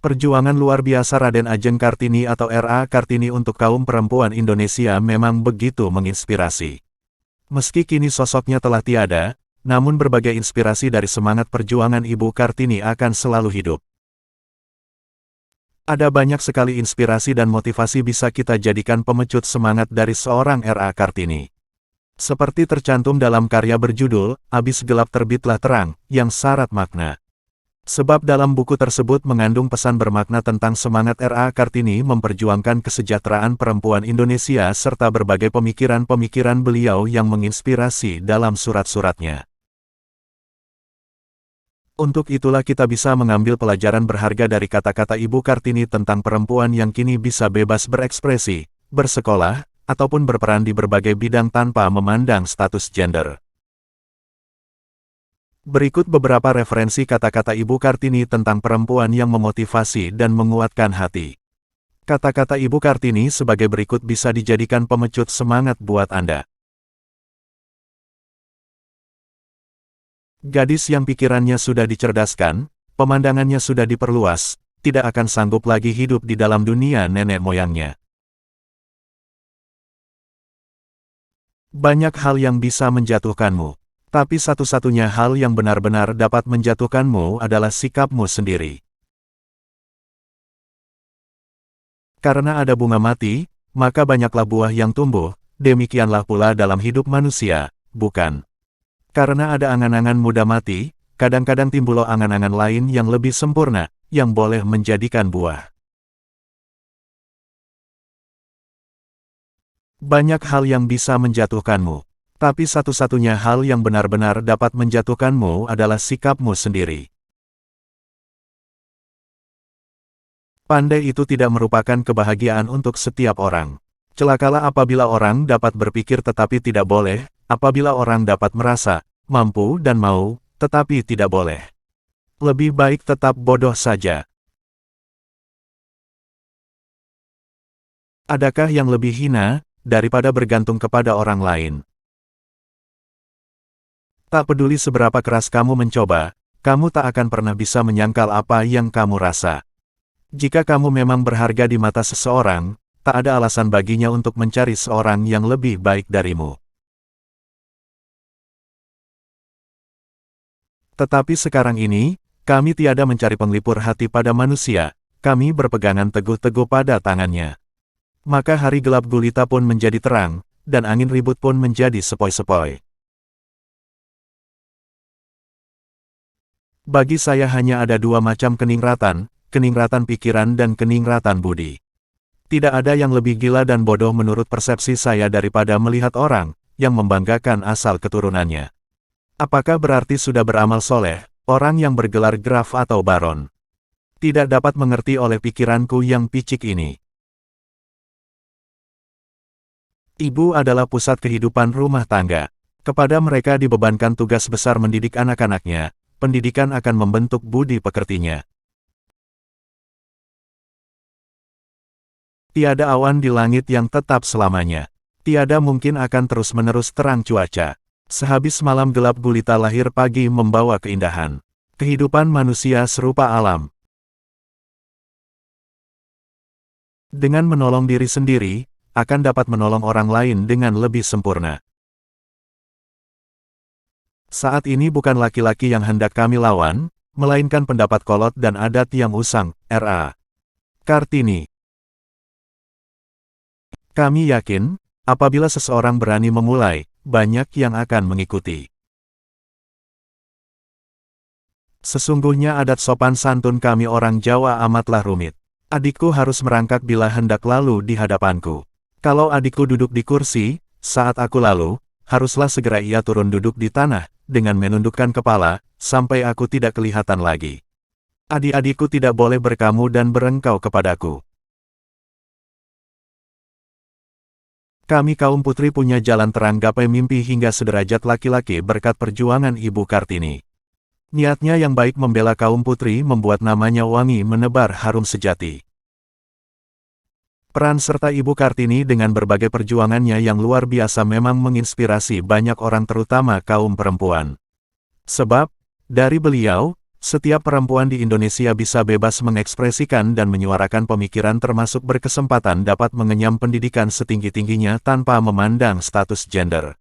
Perjuangan luar biasa Raden Ajeng Kartini atau R.A. Kartini untuk kaum perempuan Indonesia memang begitu menginspirasi. Meski kini sosoknya telah tiada, namun berbagai inspirasi dari semangat perjuangan Ibu Kartini akan selalu hidup. Ada banyak sekali inspirasi dan motivasi bisa kita jadikan pemecut semangat dari seorang R.A. Kartini. Seperti tercantum dalam karya berjudul, Abis Gelap Terbitlah Terang, yang syarat makna. Sebab dalam buku tersebut mengandung pesan bermakna tentang semangat R.A. Kartini memperjuangkan kesejahteraan perempuan Indonesia serta berbagai pemikiran-pemikiran beliau yang menginspirasi dalam surat-suratnya. Untuk itulah kita bisa mengambil pelajaran berharga dari kata-kata Ibu Kartini tentang perempuan yang kini bisa bebas berekspresi, bersekolah, ataupun berperan di berbagai bidang tanpa memandang status gender. Berikut beberapa referensi kata-kata Ibu Kartini tentang perempuan yang memotivasi dan menguatkan hati. Kata-kata Ibu Kartini sebagai berikut bisa dijadikan pemecut semangat buat Anda. Gadis yang pikirannya sudah dicerdaskan, pemandangannya sudah diperluas, tidak akan sanggup lagi hidup di dalam dunia nenek moyangnya. Banyak hal yang bisa menjatuhkanmu. Tapi satu-satunya hal yang benar-benar dapat menjatuhkanmu adalah sikapmu sendiri. Karena ada bunga mati, maka banyaklah buah yang tumbuh, demikianlah pula dalam hidup manusia, bukan? Karena ada angan-angan muda mati, kadang-kadang timbul angan-angan lain yang lebih sempurna, yang boleh menjadikan buah. Banyak hal yang bisa menjatuhkanmu. Tapi satu-satunya hal yang benar-benar dapat menjatuhkanmu adalah sikapmu sendiri. Pandai itu tidak merupakan kebahagiaan untuk setiap orang. Celakalah apabila orang dapat berpikir tetapi tidak boleh, apabila orang dapat merasa, mampu dan mau, tetapi tidak boleh. Lebih baik tetap bodoh saja. Adakah yang lebih hina, daripada bergantung kepada orang lain? Tak peduli seberapa keras kamu mencoba, kamu tak akan pernah bisa menyangkal apa yang kamu rasa. Jika kamu memang berharga di mata seseorang, tak ada alasan baginya untuk mencari seorang yang lebih baik darimu. Tetapi sekarang ini, kami tiada mencari penglipur hati pada manusia, kami berpegangan teguh-teguh pada tangannya. Maka hari gelap gulita pun menjadi terang, dan angin ribut pun menjadi sepoi-sepoi. Bagi saya hanya ada dua macam keningratan pikiran dan keningratan budi. Tidak ada yang lebih gila dan bodoh menurut persepsi saya daripada melihat orang yang membanggakan asal keturunannya. Apakah berarti sudah beramal soleh, orang yang bergelar graf atau baron? Tidak dapat mengerti oleh pikiranku yang picik ini. Ibu adalah pusat kehidupan rumah tangga. Kepada mereka dibebankan tugas besar mendidik anak-anaknya. Pendidikan akan membentuk budi pekertinya. Tiada awan di langit yang tetap selamanya. Tiada mungkin akan terus-menerus terang cuaca. Sehabis malam gelap gulita lahir pagi membawa keindahan. Kehidupan manusia serupa alam. Dengan menolong diri sendiri, akan dapat menolong orang lain dengan lebih sempurna. Saat ini bukan laki-laki yang hendak kami lawan, melainkan pendapat kolot dan adat yang usang, R.A. Kartini. Kami yakin, apabila seseorang berani memulai, banyak yang akan mengikuti. Sesungguhnya adat sopan santun kami orang Jawa amatlah rumit. Adikku harus merangkak bila hendak lalu di hadapanku. Kalau adikku duduk di kursi, saat aku lalu, haruslah segera ia turun duduk di tanah, dengan menundukkan kepala, sampai aku tidak kelihatan lagi. Adik-adikku tidak boleh berkamu dan berengkau kepadaku. Kami kaum putri punya jalan terang gapai mimpi hingga sederajat laki-laki berkat perjuangan Ibu Kartini. Niatnya yang baik membela kaum putri membuat namanya wangi menebar harum sejati. Peran serta Ibu Kartini dengan berbagai perjuangannya yang luar biasa memang menginspirasi banyak orang terutama kaum perempuan. Sebab, dari beliau, Setiap perempuan di Indonesia bisa bebas mengekspresikan dan menyuarakan pemikiran termasuk berkesempatan dapat mengenyam pendidikan setinggi-tingginya tanpa memandang status gender.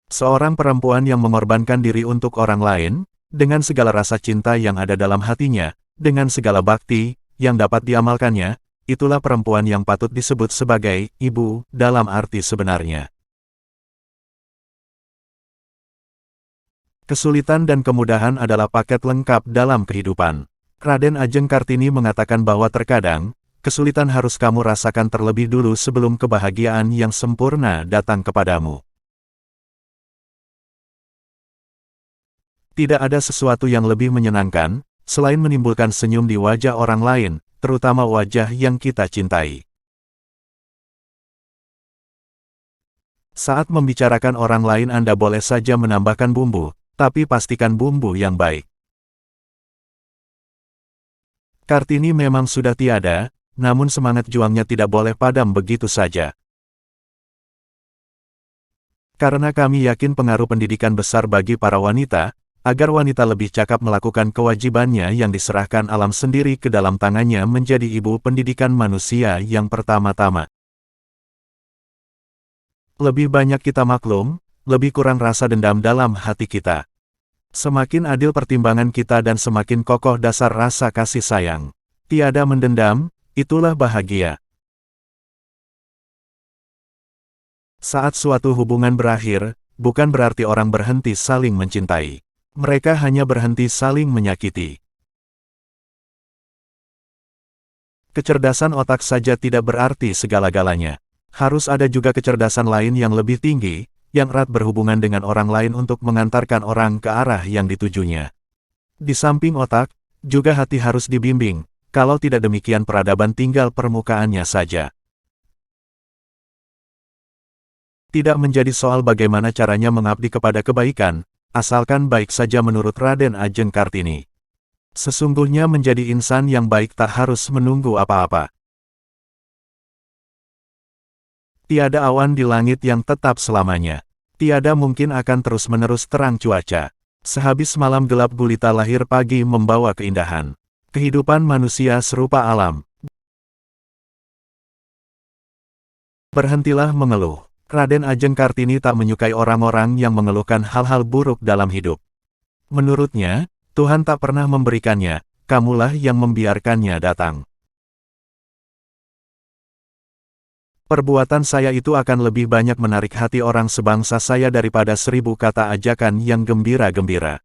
Seorang perempuan yang mengorbankan diri untuk orang lain, dengan segala rasa cinta yang ada dalam hatinya, dengan segala bakti yang dapat diamalkannya, itulah perempuan yang patut disebut sebagai ibu dalam arti sebenarnya. Kesulitan dan kemudahan adalah paket lengkap dalam kehidupan. Raden Ajeng Kartini mengatakan bahwa terkadang, kesulitan harus kamu rasakan terlebih dulu sebelum kebahagiaan yang sempurna datang kepadamu. Tidak ada sesuatu yang lebih menyenangkan, selain menimbulkan senyum di wajah orang lain, terutama wajah yang kita cintai. Saat membicarakan orang lain Anda boleh saja menambahkan bumbu, tapi pastikan bumbu yang baik. Kartini memang sudah tiada, namun semangat juangnya tidak boleh padam begitu saja. Karena kami yakin pengaruh pendidikan besar bagi para wanita, agar wanita lebih cakap melakukan kewajibannya yang diserahkan alam sendiri ke dalam tangannya menjadi ibu pendidikan manusia yang pertama-tama. Lebih banyak kita maklum, lebih kurang rasa dendam dalam hati kita. Semakin adil pertimbangan kita dan semakin kokoh dasar rasa kasih sayang. Tiada mendendam, itulah bahagia. Saat suatu hubungan berakhir, bukan berarti orang berhenti saling mencintai. Mereka hanya berhenti saling menyakiti. Kecerdasan otak saja tidak berarti segala-galanya. Harus ada juga kecerdasan lain yang lebih tinggi, yang erat berhubungan dengan orang lain untuk mengantarkan orang ke arah yang ditujunya. Di samping otak, juga hati harus dibimbing, kalau tidak demikian peradaban tinggal permukaannya saja. Tidak menjadi soal bagaimana caranya mengabdi kepada kebaikan, asalkan baik saja menurut Raden Ajeng Kartini. Sesungguhnya menjadi insan yang baik tak harus menunggu apa-apa. Tiada awan di langit yang tetap selamanya. Tiada mungkin akan terus-menerus terang cuaca. Sehabis malam gelap gulita lahir pagi membawa keindahan. Kehidupan manusia serupa alam. Berhentilah mengeluh. Raden Ajeng Kartini tak menyukai orang-orang yang mengeluhkan hal-hal buruk dalam hidup. Menurutnya, Tuhan tak pernah memberikannya, kamulah yang membiarkannya datang. Perbuatan saya itu akan lebih banyak menarik hati orang sebangsa saya daripada 1000 kata ajakan yang gembira-gembira.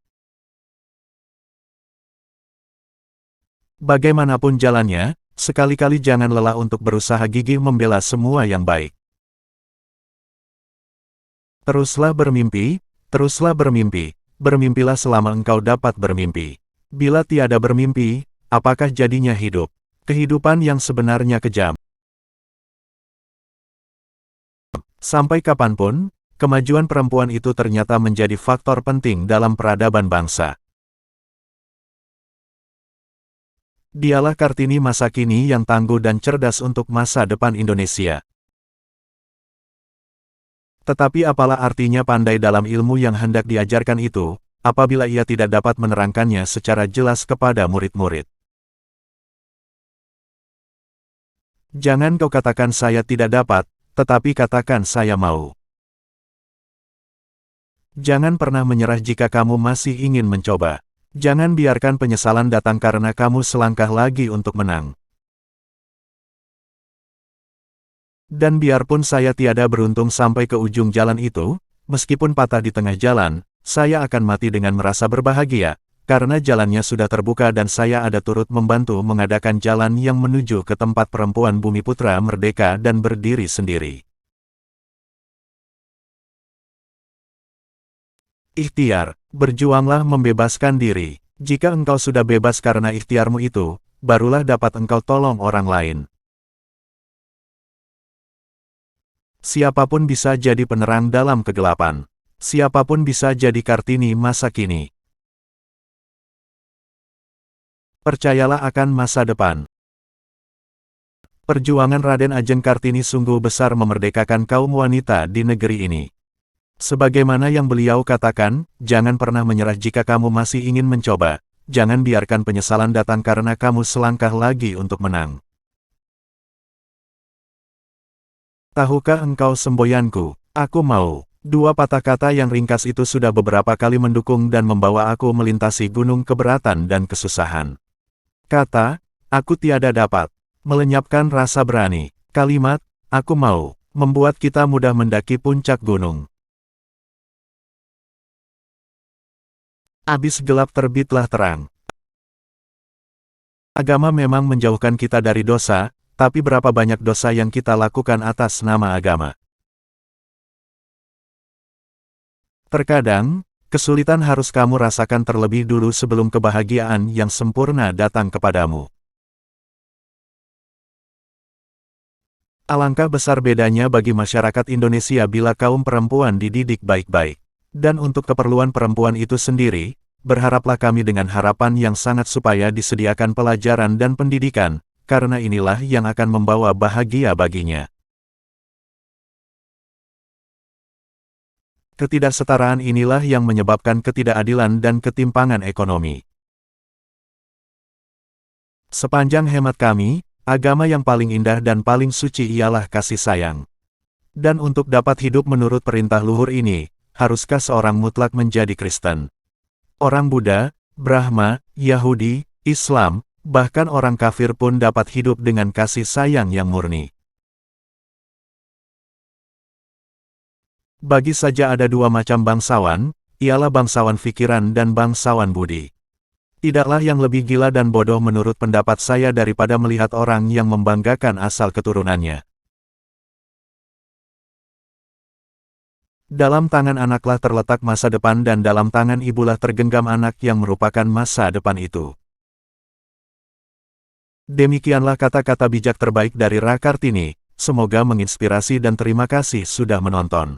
Bagaimanapun jalannya, sekali-kali jangan lelah untuk berusaha gigih membela semua yang baik. Teruslah bermimpi, bermimpilah selama engkau dapat bermimpi. Bila tiada bermimpi, apakah jadinya hidup? Kehidupan yang sebenarnya kejam. Sampai kapanpun, kemajuan perempuan itu ternyata menjadi faktor penting dalam peradaban bangsa. Dialah Kartini masa kini yang tangguh dan cerdas untuk masa depan Indonesia. Tetapi apalah artinya pandai dalam ilmu yang hendak diajarkan itu, apabila ia tidak dapat menerangkannya secara jelas kepada murid-murid. Jangan kau katakan saya tidak dapat, tetapi katakan saya mau. Jangan pernah menyerah jika kamu masih ingin mencoba. Jangan biarkan penyesalan datang karena kamu selangkah lagi untuk menang. Dan biarpun saya tiada beruntung sampai ke ujung jalan itu, meskipun patah di tengah jalan, saya akan mati dengan merasa berbahagia, karena jalannya sudah terbuka dan saya ada turut membantu mengadakan jalan yang menuju ke tempat perempuan Bumiputra merdeka dan berdiri sendiri. Ikhtiar, berjuanglah membebaskan diri. Jika engkau sudah bebas karena ikhtiarmu itu, barulah dapat engkau tolong orang lain. Siapapun bisa jadi penerang dalam kegelapan. Siapapun bisa jadi Kartini masa kini. Percayalah akan masa depan. Perjuangan Raden Ajeng Kartini sungguh besar memerdekakan kaum wanita di negeri ini. Sebagaimana yang beliau katakan, jangan pernah menyerah jika kamu masih ingin mencoba. Jangan biarkan penyesalan datang karena kamu selangkah lagi untuk menang. Tahukah engkau semboyanku? Aku mau. Dua patah kata yang ringkas itu sudah beberapa kali mendukung dan membawa aku melintasi gunung keberatan dan kesusahan. Kata, aku tiada dapat melenyapkan rasa berani. Kalimat, aku mau, membuat kita mudah mendaki puncak gunung. Abis gelap terbitlah terang. Agama memang menjauhkan kita dari dosa, tapi berapa banyak dosa yang kita lakukan atas nama agama. Terkadang, kesulitan harus kamu rasakan terlebih dulu sebelum kebahagiaan yang sempurna datang kepadamu. Alangkah besar bedanya bagi masyarakat Indonesia bila kaum perempuan dididik baik-baik. Dan untuk keperluan perempuan itu sendiri, berharaplah kami dengan harapan yang sangat supaya disediakan pelajaran dan pendidikan, karena inilah yang akan membawa bahagia baginya. Ketidaksetaraan inilah yang menyebabkan ketidakadilan dan ketimpangan ekonomi. Sepanjang hemat kami, agama yang paling indah dan paling suci ialah kasih sayang. Dan untuk dapat hidup menurut perintah luhur ini, haruskah seorang mutlak menjadi Kristen? Orang Buddha, Brahma, Yahudi, Islam, bahkan orang kafir pun dapat hidup dengan kasih sayang yang murni. Bagi saja ada dua macam bangsawan, ialah bangsawan fikiran dan bangsawan budi. Tidaklah yang lebih gila dan bodoh menurut pendapat saya daripada melihat orang yang membanggakan asal keturunannya. Dalam tangan anaklah terletak masa depan dan dalam tangan ibulah tergenggam anak yang merupakan masa depan itu. Demikianlah kata-kata bijak terbaik dari Ra Kartini, semoga menginspirasi dan terima kasih sudah menonton.